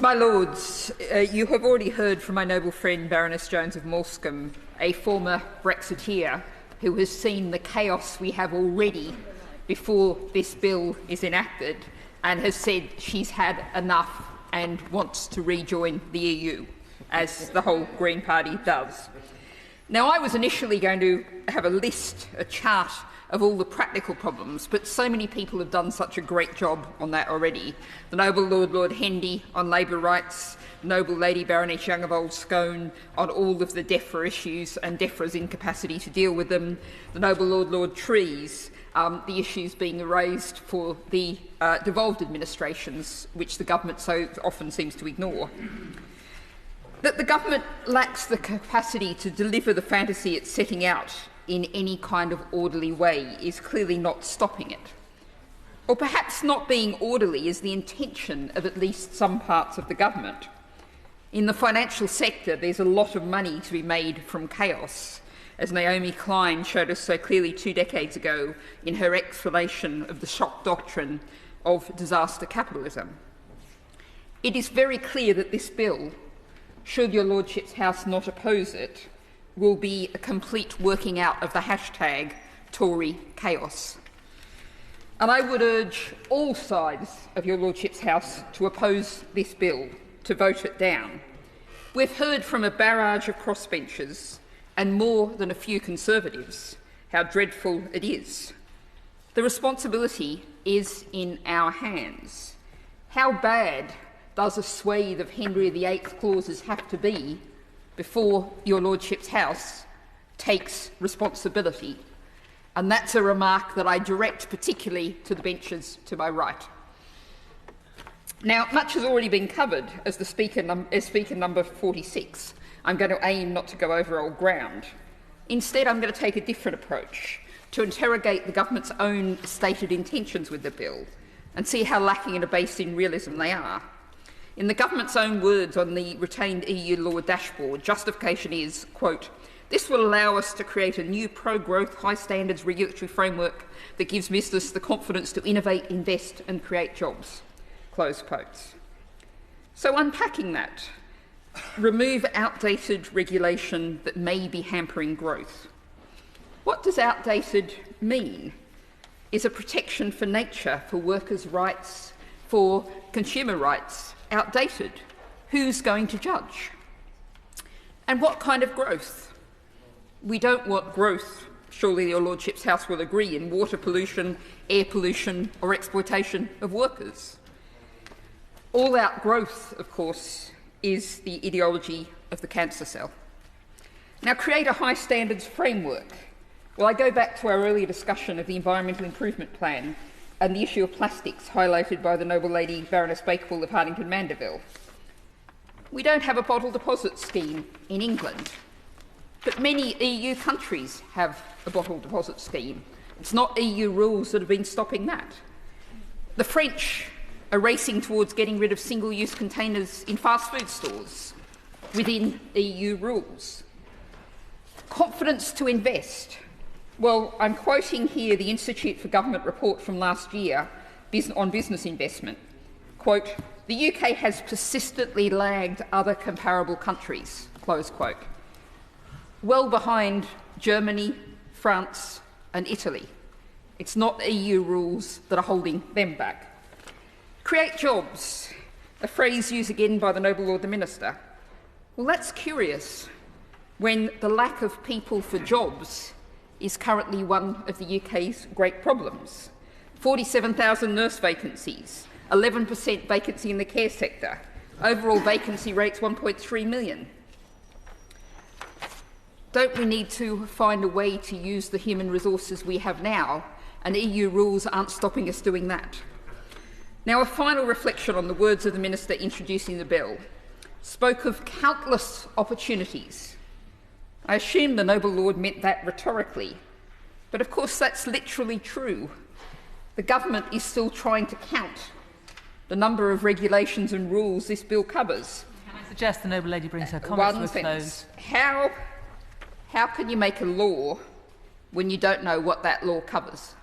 My Lords, you have already heard from my noble friend Baroness Jones of Moulsecoomb, a former Brexiteer who has seen the chaos we have already before this bill is enacted and has said she's had enough and wants to rejoin the EU, as the whole Green Party does. Now, I was initially going to have a chart of all the practical problems, but so many people have done such a great job on that already. The noble Lord Hendy on labour rights, noble Lady Baroness Young of Old Scone on all of the DEFRA issues and DEFRA's incapacity to deal with them, the noble Lord Trees, the issues being raised for the devolved administrations, which the government so often seems to ignore. That the government lacks the capacity to deliver the fantasy it's setting out in any kind of orderly way is clearly not stopping it. Or perhaps not being orderly is the intention of at least some parts of the government. In the financial sector, there's a lot of money to be made from chaos, as Naomi Klein showed us so clearly 2 decades ago in her explanation of the shock doctrine of disaster capitalism. It is very clear that this bill, should your Lordship's House not oppose it, will be a complete working out of the hashtag Tory chaos. And I would urge all sides of your Lordship's House to oppose this bill, to vote it down. We've heard from a barrage of crossbenchers and more than a few Conservatives how dreadful it is. The responsibility is in our hands. How bad does a swathe of Henry VIII clauses have to be before your Lordship's House takes responsibility? And that's a remark that I direct particularly to the benches to my right. Now, much has already been covered as speaker number 46. I'm going to aim not to go over old ground. Instead, I'm going to take a different approach to interrogate the government's own stated intentions with the bill and see how lacking in a base in realism they are. In the government's own words on the retained EU law dashboard, justification is, quote, "This will allow us to create a new pro-growth, high-standards regulatory framework that gives business the confidence to innovate, invest and create jobs," close quotes. So unpacking that, remove outdated regulation that may be hampering growth. What does outdated mean? Is a protection for nature, for workers' rights, for consumer rights outdated? Who's going to judge? And what kind of growth? We don't want growth, surely your Lordship's House will agree, in water pollution, air pollution or exploitation of workers. All-out growth, of course, is the ideology of the cancer cell. Now, create a high standards framework. Well, I go back to our earlier discussion of the Environmental Improvement Plan and the issue of plastics highlighted by the noble Lady Baroness Bakewell of Hartington Mandeville. We don't have a bottle deposit scheme in England, but many EU countries have a bottle deposit scheme. It's not EU rules that have been stopping that. The French are racing towards getting rid of single-use containers in fast food stores within EU rules. Confidence to invest. Well, I'm quoting here the Institute for Government report from last year on business investment. Quote, "The UK has persistently lagged other comparable countries," close quote. Well behind Germany, France and Italy. It's not EU rules that are holding them back. Create jobs, a phrase used again by the noble Lord the Minister. Well, that's curious when the lack of people for jobs is currently one of the UK's great problems. 47,000 nurse vacancies, 11% vacancy in the care sector, overall vacancy rates 1.3 million. Don't we need to find a way to use the human resources we have now, and EU rules aren't stopping us doing that? Now, a final reflection on the words of the Minister introducing the bill. Spoke of countless opportunities. I assume the noble Lord meant that rhetorically, but of course that's literally true. The government is still trying to count the number of regulations and rules this bill covers. Can I suggest the noble lady brings her comments to a close? How can you make a law when you don't know what that law covers?